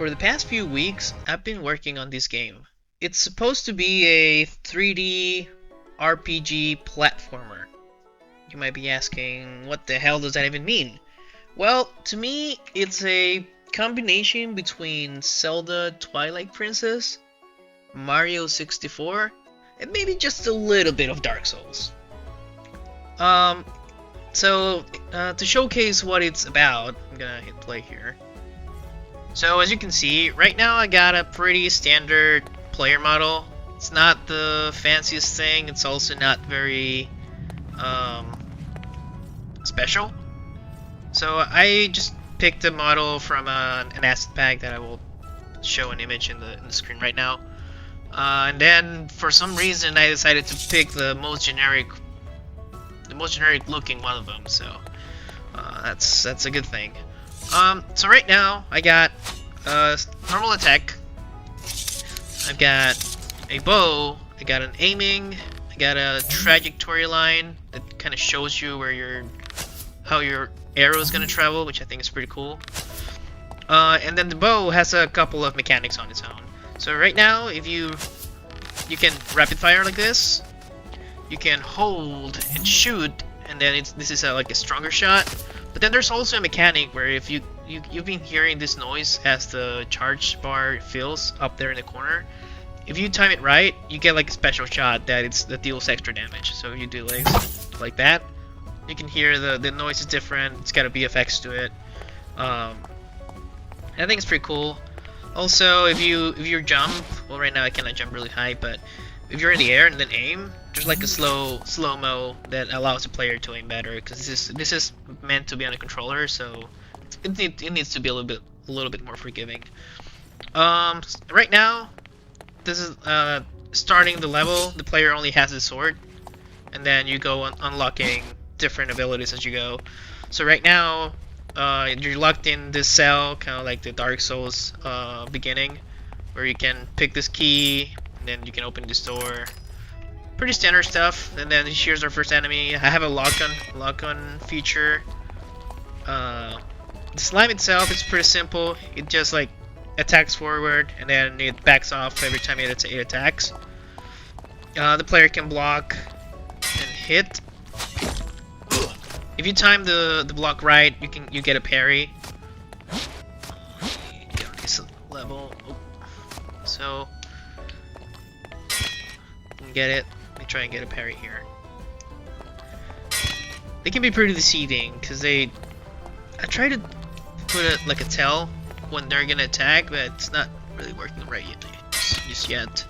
For the past few weeks, I've been working on this game. It's supposed to be a 3D RPG platformer. You might be asking, what the hell does that even mean? Well, to me, it's a combination between Zelda Twilight Princess, Mario 64, and maybe just a little bit of Dark Souls. To showcase what it's about, I'm gonna hit play here. So as you can see, right now I got a pretty standard player model. It's not the fanciest thing, it's also not very special. So I just picked a model from an asset pack that I will show an image in the screen right now. And then for some reason I decided to pick the most generic looking one of them, so that's a good thing. So right now I got normal attack, I've got a bow, I got an aiming, I got a trajectory line that kind of shows you how your arrow is gonna travel, which I think is pretty cool. And then the bow has a couple of mechanics on its own. So right now, if you can rapid fire like this, you can hold and shoot, and then this is like a stronger shot. But then there's also a mechanic where if you've been hearing this noise as the charge bar fills up there in the corner. If you time it right, you get like a special shot that deals extra damage. So if you do like that, you can hear the noise is different. It's got a VFX to it. I think it's pretty cool. Also, if you jump, well, right now I cannot jump really high, but if you're in the air and then aim, there's like a slow-mo that allows the player to aim better, because this is meant to be on a controller, so it needs to be a little bit more forgiving. Right now, this is starting the level. The player only has his sword, and then you go on unlocking different abilities as you go. So right now, you're locked in this cell, kind of like the Dark Souls beginning, where you can pick this key, and then you can open this door. Pretty standard stuff. And then here's our first enemy. I have a lock-on feature. The slime itself is pretty simple. It just like attacks forward, and then it backs off every time it attacks. The player can block and hit. If you time the block right, you get a parry. Get this level. So you can get it. Let me try and get a parry here. They can be pretty deceiving because I try to put it like a tell when they're gonna attack, but it's not really working right just yet.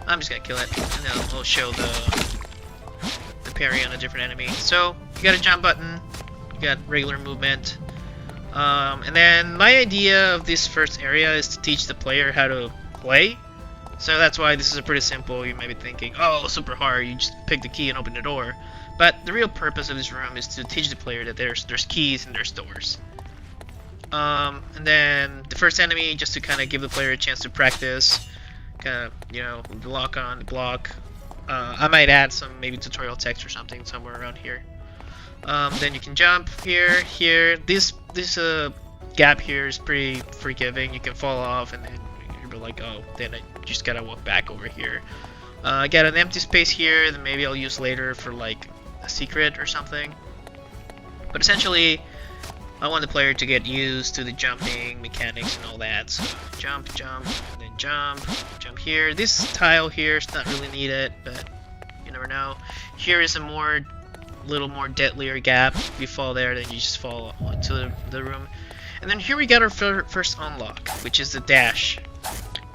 I'm just gonna kill it, and then we'll show the parry on a different enemy. So you got a jump button, you got regular movement, and then my idea of this first area is to teach the player how to play. So that's why this is a pretty simple. You might be thinking, oh, super hard, you just pick the key and open the door. But the real purpose of this room is to teach the player that there's keys and there's doors. And then the first enemy, just to kind of give the player a chance to practice, kind of, lock on, the block. I might add some maybe tutorial text or something somewhere around here. Then you can jump here. This gap here is pretty forgiving. You can fall off and then you're like, oh, then I just gotta walk back over here. I got an empty space here that maybe I'll use later for like a secret or something. But essentially, I want the player to get used to the jumping mechanics and all that. So jump, and then jump here. This tile here is not really needed, but you never know. Here is a little more deadlier gap. If you fall there, then you just fall into the room. And then here we got our first unlock, which is the dash.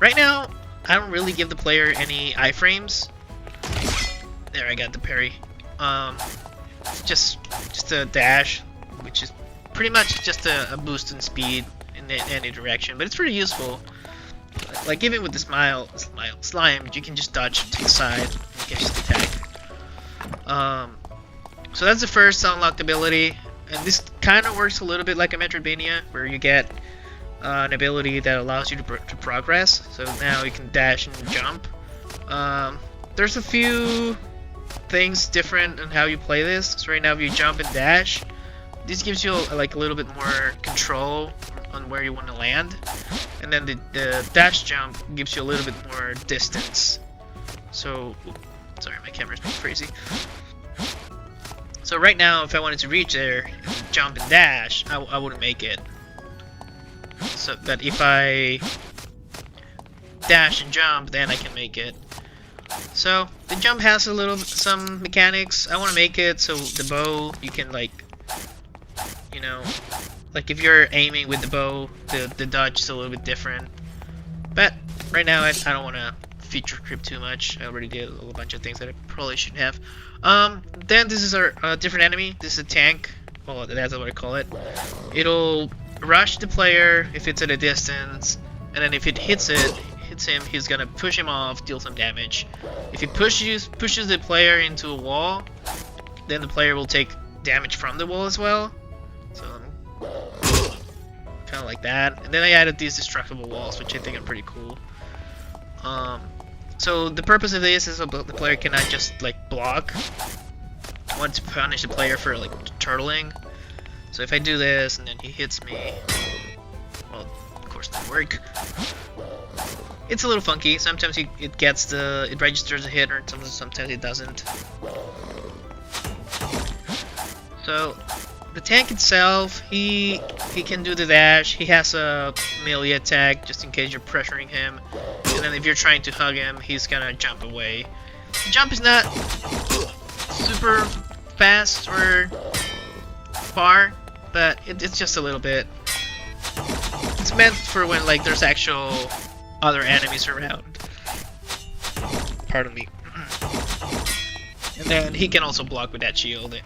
Right now, I don't really give the player any iframes. There, I got the parry. Just a dash, which is pretty much just a boost in speed in any direction, but it's pretty useful. Like even with the slime, you can just dodge to the side. You can just attack. So that's the first unlocked ability, and this kind of works a little bit like a Metroidvania, where you get an ability that allows you to progress. So now you can dash and jump. There's a few things different in how you play this. So right now, if you jump and dash, this gives you like a little bit more control on where you want to land, and then the dash jump gives you a little bit more distance. So, sorry, my camera's being crazy. So right now, if I wanted to reach there, jump and dash, I wouldn't make it. So that if I dash and jump, then I can make it. So the jump has some mechanics. I want to make it so the bow, you can like, you know, like if you're aiming with the bow, the dodge is a little bit different. But right now I don't want to feature creep too much. I already did a whole bunch of things that I probably shouldn't have. Then this is our different enemy. This is a tank. Well, that's what I call it. It'll rush the player if it's at a distance, and then if it hits him, he's gonna push him off, deal some damage. If he pushes the player into a wall, then the player will take damage from the wall as well. So kind of like that. And then I added these destructible walls, which I think are pretty cool. So the purpose of this is so the player cannot just like block. I want to punish the player for like turtling. So if I do this and then he hits me, well, of course it doesn't work. It's a little funky. Sometimes it registers a hit, or sometimes it doesn't. So the tank itself, he can do the dash. He has a melee attack just in case you're pressuring him. And then if you're trying to hug him, he's gonna jump away. The jump is not super fast or far, but it's just a little bit. It's meant for when like there's actual other enemies around. Pardon me. And then he can also block with that shield.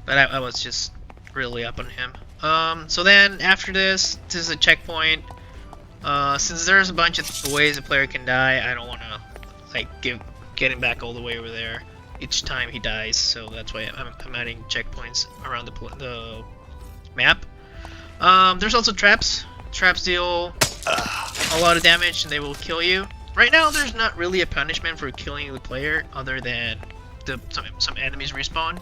But I was just really up on him. So then after this is a checkpoint. Since there's a bunch of ways a player can die, I don't want to like get him back all the way over there each time he dies. So that's why I'm adding checkpoints around the map. There's also traps. Traps deal a lot of damage and they will kill you. Right now there's not really a punishment for killing the player other than some enemies respawn.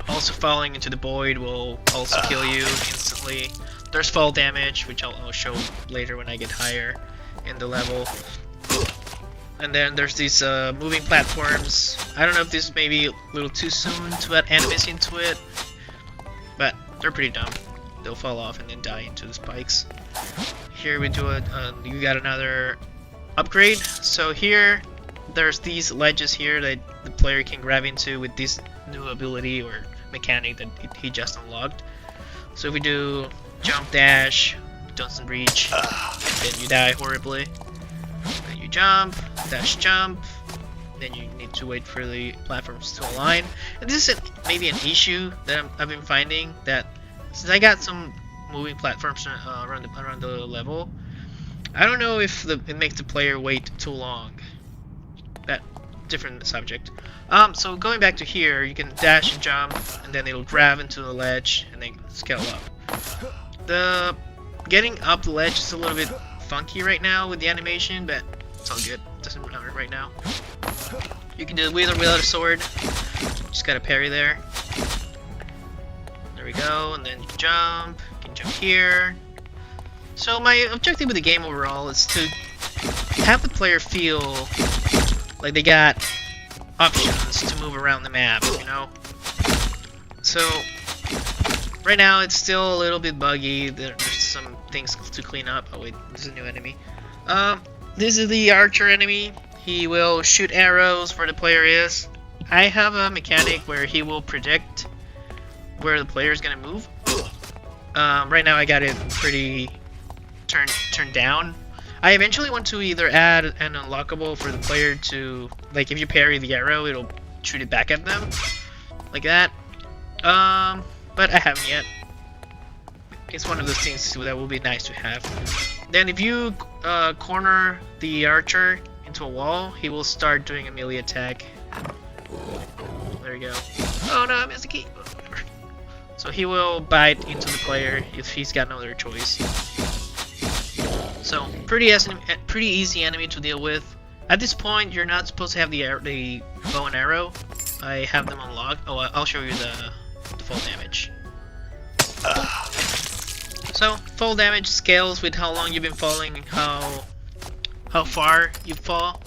Also falling into the void will also kill you instantly. There's fall damage, which I'll show later when I get higher in the level. And then there's these moving platforms. I don't know if this may be a little too soon to add enemies into it, but they're pretty dumb. They'll fall off and then die into the spikes. Here we do it. You got another upgrade. So here, there's these ledges here that the player can grab into with this new ability or mechanic that he just unlocked. So if we do jump dash, doesn't reach, then you die horribly. Then you jump, dash jump. Then you need to wait for the platforms to align. And this is maybe an issue that I've been finding, that since I got some moving platforms around the level, I don't know if it makes the player wait too long. That different subject. So going back to here, you can dash and jump, and then it'll grab into the ledge and then scale up. The getting up the ledge is a little bit funky right now with the animation, but it's all good. Doesn't matter right now. You can do it with or without a sword. Just gotta parry there. There we go, and then you can jump here. So my objective with the game overall is to have the player feel like they got options to move around the map, you know? So right now it's still a little bit buggy. There's some things to clean up. Oh wait, this is a new enemy. This is the archer enemy. He will shoot arrows where the player is. I have a mechanic where he will predict where the player is gonna move. Right now I got it pretty turned down. I eventually want to either add an unlockable for the player to, like, if you parry the arrow, it'll shoot it back at them, like that. But I haven't yet. It's one of those things that will be nice to have. Then if you corner the archer into a wall, he will start doing a melee attack. There you go. Oh no, I missed the key. So he will bite into the player if he's got no other choice. So pretty easy enemy to deal with. At this point, you're not supposed to have the bow and arrow. I have them unlocked. Oh, I'll show you the fall damage. So fall damage scales with how long you've been falling and how far you fall.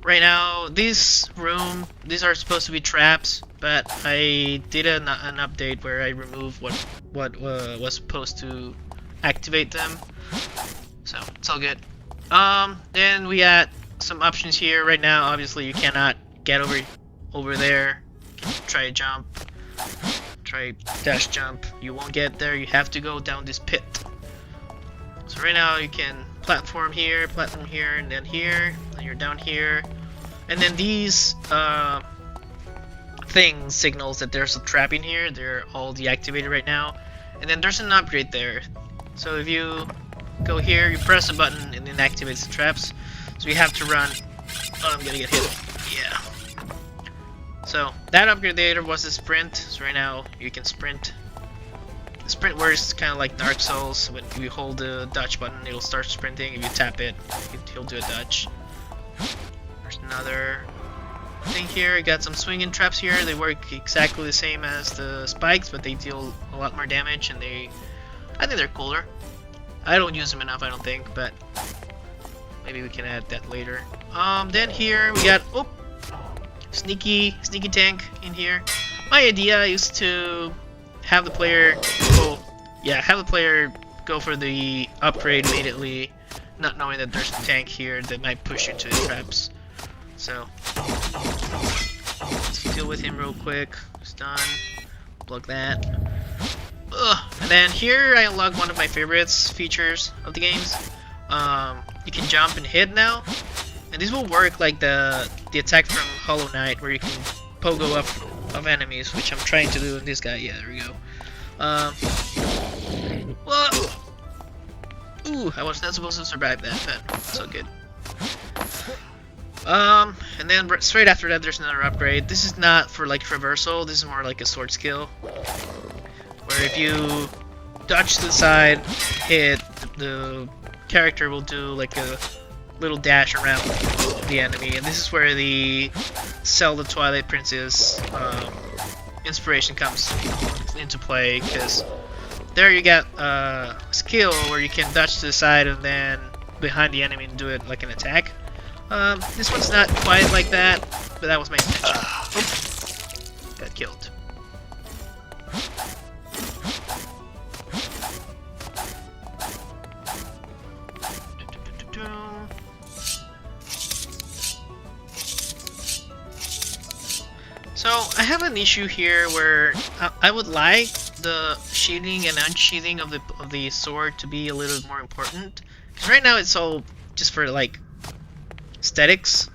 Right now, these are supposed to be traps, but I did an update where I removed what was supposed to activate them, so it's all good. Then we got some options here. Right now, obviously, you cannot get over there. You can try jump, try dash jump. You won't get there. You have to go down this pit. So right now, you can platform here, and then here, and you're down here. And then these things signals that there's a trap in here. They're all deactivated right now. And then there's an upgrade there. So if you go here, you press a button and it activates the traps. So you have to run. Oh, I'm gonna get hit. Yeah. So that upgrade there was a sprint. So right now you can sprint. The sprint works kind of like Dark Souls. When you hold the dodge button, it'll start sprinting. If you tap it, he'll do a dodge. There's another thing here. You got some swinging traps here. They work exactly the same as the spikes, but they deal a lot more damage, and I think they're cooler. I don't use them enough, I don't think, but maybe we can add that later. Then here we got sneaky tank in here. My idea is to have the player go for the upgrade immediately, not knowing that there's a tank here that might push into the traps. So let's deal with him real quick. It's done. Plug that. And then here I unlock one of my favorites features of the games. You can jump and hit now, and this will work like the attack from Hollow Knight, where you can pogo up of enemies, which I'm trying to do in this guy. Yeah, there we go. Whoa! Ooh, I was not supposed to survive that, but so good. And then straight after that, there's another upgrade. This is not for like traversal. This is more like a sword skill, where if you dodge to the side, hit, the character will do like a little dash around the enemy, and this is where the Zelda Twilight Princess inspiration comes into play, because there you get a skill where you can dodge to the side and then behind the enemy and do it like an attack. This one's not quite like that, but that was my intention. Oops. Got killed. So I have an issue here where I would like the sheathing and unsheathing of the sword to be a little more important. Because right now it's all just for like aesthetics,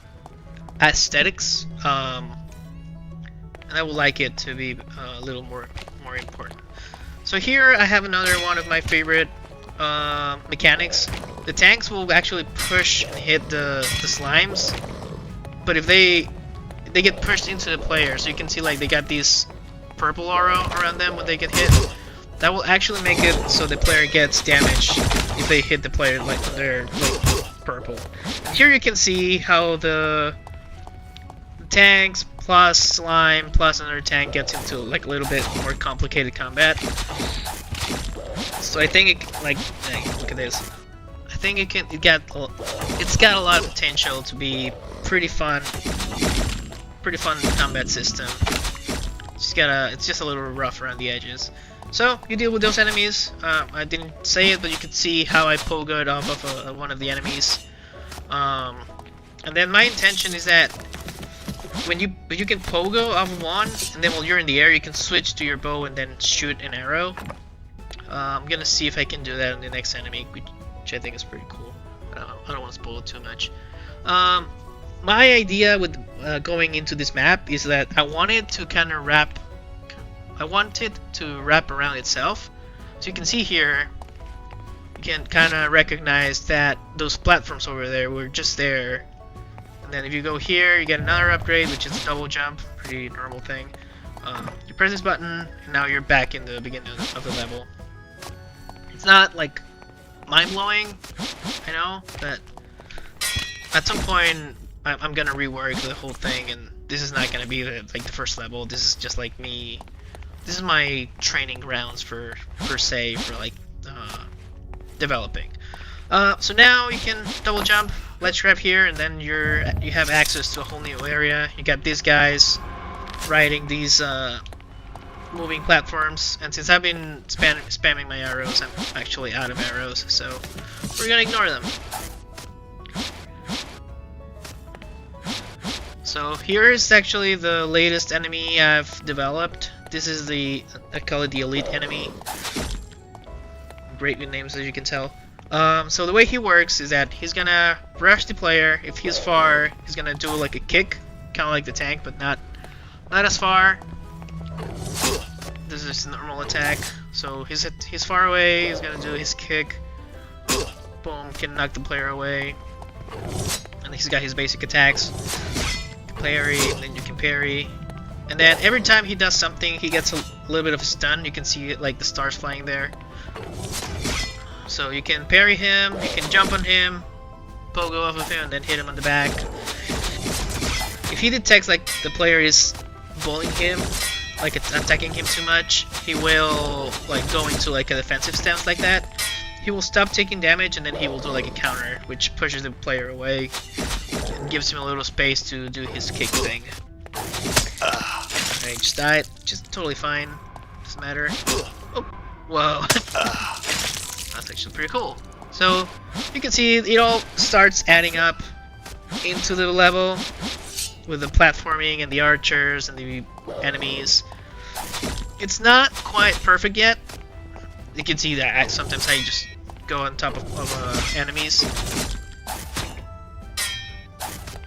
and I would like it to be a little more important. So here I have another one of my favorite mechanics. The tanks will actually push and hit the slimes, but if they get pushed into the player, so you can see like they got these purple aura around them when they get hit. That will actually make it so the player gets damage if they hit the player like when they're like purple. And here you can see how the tanks plus slime plus another tank gets into like a little bit more complicated combat. So I think it like look at this. I think it's got a lot of potential to be pretty fun combat system. It's just a little rough around the edges. So you deal with those enemies. I didn't say it, but you can see how I pogoed off of one of the enemies. And then my intention is that when you can pogo off of one, and then while you're in the air, you can switch to your bow and then shoot an arrow. I'm gonna see if I can do that on the next enemy, which I think is pretty cool. I don't want to spoil it too much. My idea with going into this map is that I want it to kind of wrap around itself. So you can see here, you can kind of recognize that those platforms over there were just there. And then if you go here, you get another upgrade, which is a double jump, pretty normal thing. You press this button, and now you're back in the beginning of the level. It's not like mind-blowing, I know, but at some point I'm gonna rework the whole thing, and this is not gonna be the first level. This is just like me this is my training grounds for se for like developing. So now you can double jump, let's grab here, and then you have access to a whole new area. You got these guys riding these moving platforms, and since I've been spamming my arrows, I'm actually out of arrows, so we're gonna ignore them. So here is actually the latest enemy I've developed. This is I call it the elite enemy. Great with names, as you can tell. So the way he works is that he's gonna rush the player. If he's far, he's gonna do like a kick, kind of like the tank, but not as far. This is a normal attack. So he's far away. He's gonna do his kick. Boom, can knock the player away. And he's got his basic attacks. Parry, and then you can parry. And then every time he does something, he gets a little bit of a stun. You can see it, like the stars flying there. So you can parry him, you can jump on him, pogo off of him, and then hit him on the back. If he detects like the player is bullying him, like it's attacking him too much, he will like go into like a defensive stance like that. He will stop taking damage, and then he will do like a counter, which pushes the player away and gives him a little space to do his kick thing. I just died, just totally fine, doesn't matter. Oh, whoa. That's actually pretty cool. So you can see it all starts adding up into the level with the platforming and the archers and the enemies. It's not quite perfect yet. You can see that sometimes I just go on top of enemies.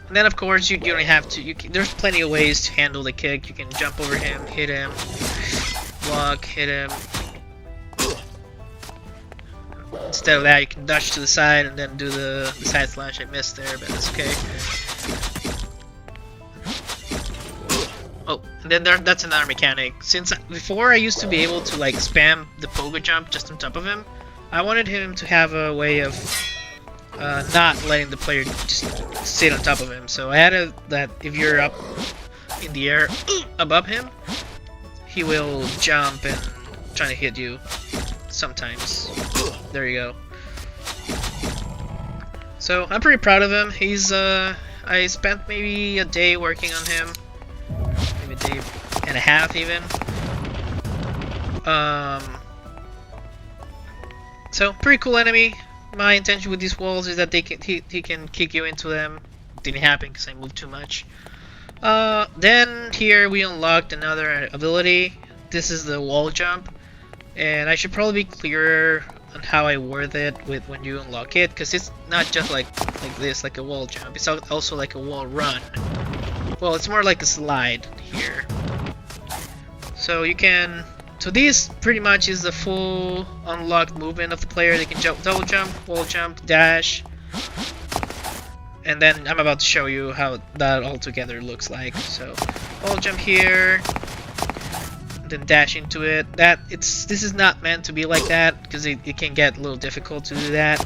And then of course you don't have to. There's plenty of ways to handle the kick. You can jump over him, hit him, block, hit him. Instead of that, you can dash to the side and then do the side slash. I missed there, but that's okay. Oh, and then that's another mechanic. Since before I used to be able to like spam the pogo jump just on top of him, I wanted him to have a way of not letting the player just sit on top of him. So I added that if you're up in the air above him, he will jump and try to hit you sometimes. There you go. So I'm pretty proud of him. He's I spent maybe a day working on him, maybe a day and a half even. So pretty cool enemy. My intention with these walls is that he can kick you into them. Didn't happen because I moved too much. Then here we unlocked another ability. This is the wall jump, and I should probably be clearer on how I word it with when you unlock it, because it's not just like this, like a wall jump. It's also like a wall run. Well, it's more like a slide here. So you can. So this pretty much is the full unlocked movement of the player. They can jump, double jump, wall jump, dash, and then I'm about to show you how that all together looks like. So wall jump here, then dash into it. This is not meant to be like that because it can get a little difficult to do that.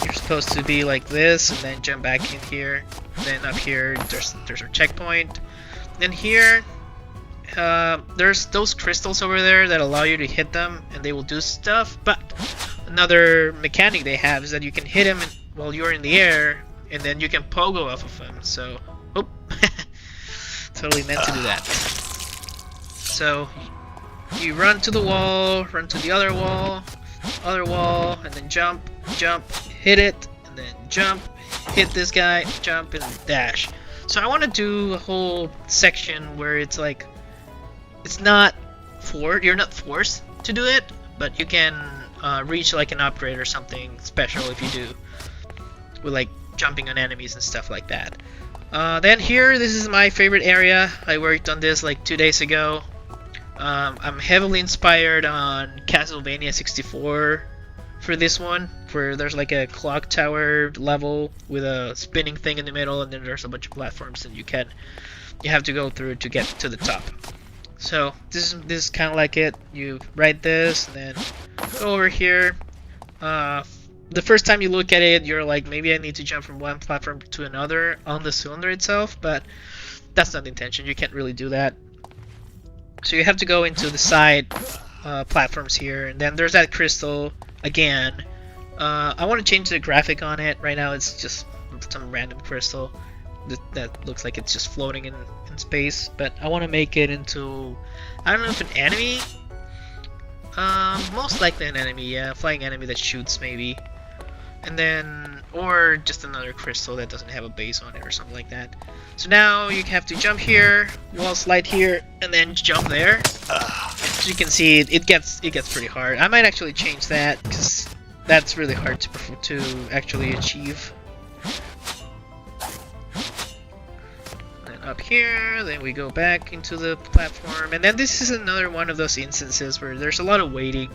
You're supposed to be like this and then jump back in here. Then up here there's our checkpoint. Then here there's those crystals over there that allow you to hit them and they will do stuff. But another mechanic they have is that you can hit them while you're in the air and then you can pogo off of them. So totally meant to do that. So you run to the wall, run to the other wall, and then jump, hit it, and then jump, hit this guy, jump, and dash. So I want to do a whole section where it's like, it's not you're not forced to do it, but you can reach like an upgrade or something special if you do, with like jumping on enemies and stuff like that. Then here, this is my favorite area. I worked on this like 2 days ago. I'm heavily inspired on Castlevania 64 for this one, where there's like a clock tower level with a spinning thing in the middle, and then there's a bunch of platforms and you have to go through to get to the top. So this is kind of like it. You write this and then go over here. The first time you look at it, you're like, maybe I need to jump from one platform to another on the cylinder itself, but that's not the intention. You can't really do that. So you have to go into the side platforms here, and then there's that crystal again. I want to change the graphic on it. Right now it's just some random crystal that looks like it's just floating in space, but I want to make it into, I don't know if an enemy. Most likely an enemy, yeah, a flying enemy that shoots maybe. And then, or just another crystal that doesn't have a base on it or something like that. So now you have to jump here, wall slide here, and then jump there. As you can see, it gets pretty hard. I might actually change that because that's really hard to actually achieve. And then up here, then we go back into the platform, and then this is another one of those instances where there's a lot of waiting,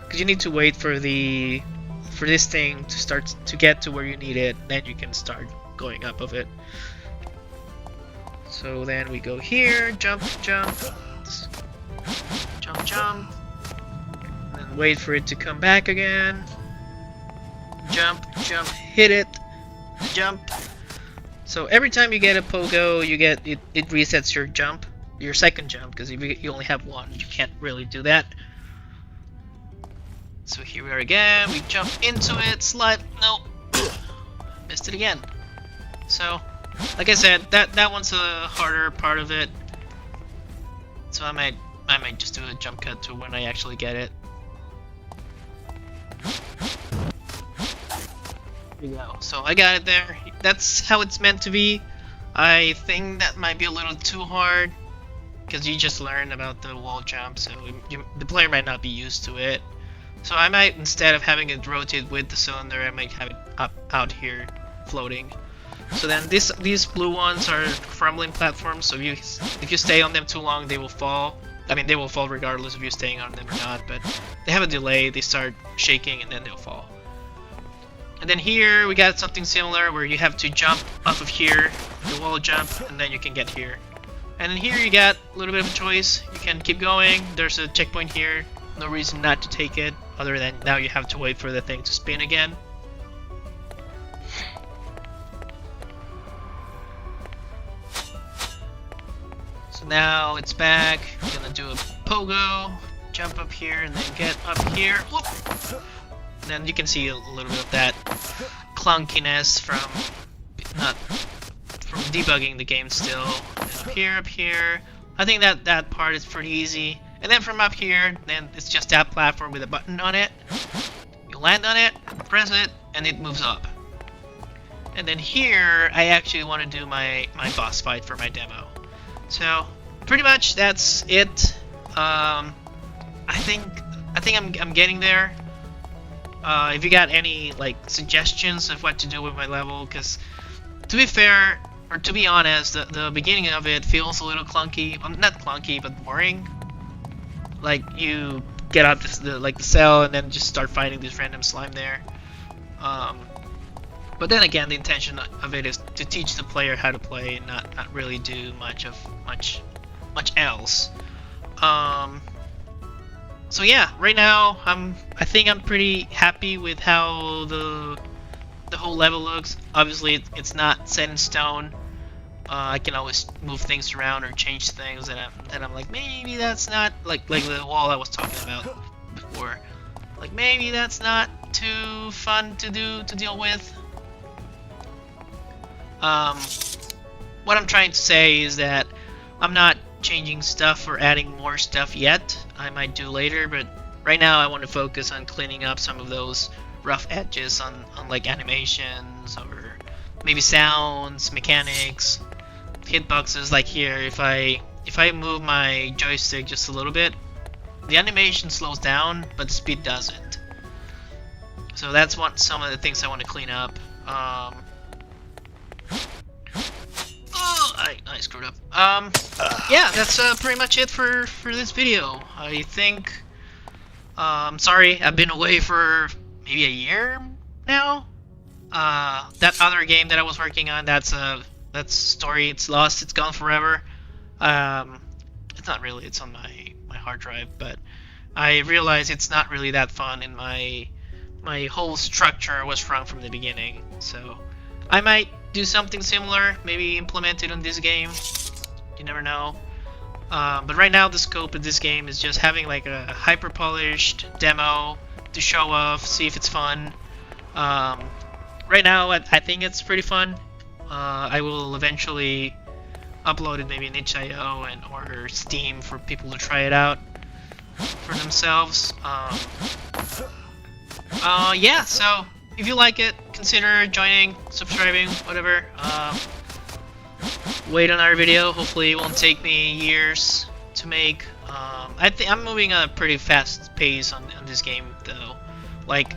because you need to wait for this thing to start to get to where you need it, then you can start going up of it. So then we go here, jump, jump, jump, jump, and then wait for it to come back again. Jump, jump, hit it, jump. So every time you get a pogo, you get it resets your jump, your second jump, because if you only have one, you can't really do that. So here we are again, we jump into it, slide, nope, missed it again. So, like I said, that one's a harder part of it. So I might just do a jump cut to when I actually get it. There you go. So I got it there. That's how it's meant to be. I think that might be a little too hard, because you just learned about the wall jump, so the player might not be used to it. So I might, instead of having it rotate with the cylinder, I might have it out here, floating. So then these blue ones are crumbling platforms, so if you stay on them too long, they will fall. I mean, they will fall regardless if you're staying on them or not, but they have a delay, they start shaking, and then they'll fall. And then here, we got something similar, where you have to jump off of here, the wall jump, and then you can get here. And then here you got a little bit of a choice. You can keep going, there's a checkpoint here, no reason not to take it, other than now you have to wait for the thing to spin again. So now it's back. I'm gonna do a pogo, jump up here, and then get up here. Whoop! And then you can see a little bit of that clunkiness from debugging the game still. And up here. I think that part is pretty easy. And then from up here, then it's just that platform with a button on it. You land on it, press it, and it moves up. And then here, I actually want to do my boss fight for my demo. So pretty much that's it. I think I'm getting there. If you got any like suggestions of what to do with my level, because to be fair, or to be honest, the beginning of it feels a little clunky. Not clunky, but boring. Like you get out the cell and then just start fighting this random slime there. But then again, the intention of it is to teach the player how to play, and not really do much else. So yeah, right now I think I'm pretty happy with how the whole level looks. Obviously, it's not set in stone. I can always move things around or change things, and I'm like, maybe that's not like the wall I was talking about before. Like maybe that's not too fun to deal with. What I'm trying to say is that I'm not changing stuff or adding more stuff yet. I might do later, but right now I want to focus on cleaning up some of those rough edges on like animations or maybe sounds, mechanics, hitboxes. Like here, if I move my joystick just a little bit, the animation slows down, but the speed doesn't. So that's some of the things I want to clean up. I screwed up. Yeah, that's pretty much it for this video. I think. Sorry, I've been away for maybe a year now. That other game that I was working on, that's story. It's lost. It's gone forever. It's not really. It's on my hard drive, but I realized it's not really that fun, and my whole structure was wrong from the beginning. So I might do something similar, maybe implement it on this game. You never know. But right now the scope of this game is just having like a hyper polished demo to show off, see if it's fun. Right now I think it's pretty fun. I will eventually upload it maybe in itch.io and or Steam for people to try it out for themselves. Yeah, so if you like it, consider joining, subscribing, whatever. Wait on our video. Hopefully it won't take me years to make. I'm moving at a pretty fast pace on this game though. Like,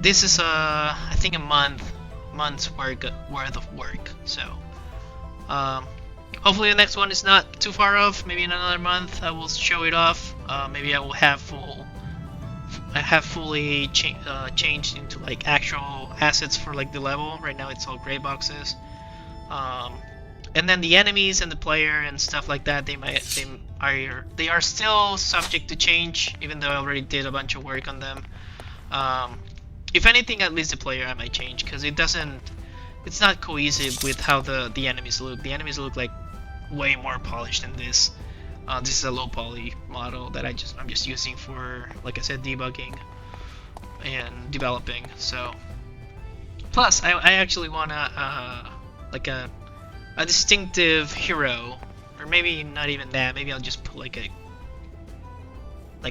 this is I think a month's worth of work. So hopefully the next one is not too far off. Maybe in another month I will show it off. Maybe I will have fully changed into like actual assets for like the level. Right now it's all gray boxes. And then the enemies and the player and stuff like that, they are still subject to change, even though I already did a bunch of work on them. If anything, at least the player I might change, because it's not cohesive with how the enemies look. The enemies look like way more polished than this. This is a low poly model that I'm just using for, like I said, debugging and developing. So plus I actually want like a distinctive hero, or maybe not even that. Maybe I'll just put like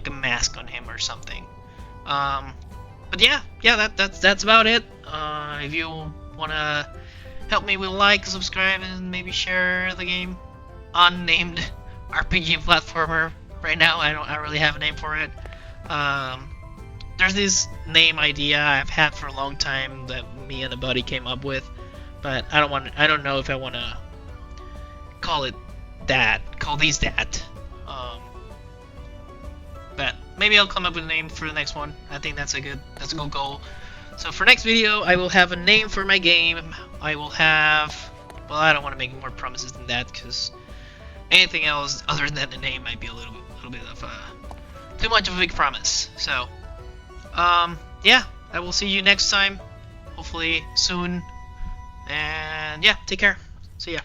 a mask on him or something. But yeah, that's about it. If you wanna help me with like, subscribe, and maybe share the game, unnamed RPG platformer. Right now I don't really have a name for it. There's this name idea I've had for a long time that me and a buddy came up with, but I don't know if I want to call these that. But maybe I'll come up with a name for the next one. I think that's a good goal. So for next video, I will have a name for my game. I will have, well, I don't want to make more promises than that, because anything else other than the name might be a little bit of too much of a big promise. So yeah, I will see you next time, hopefully soon. And yeah, take care. See ya.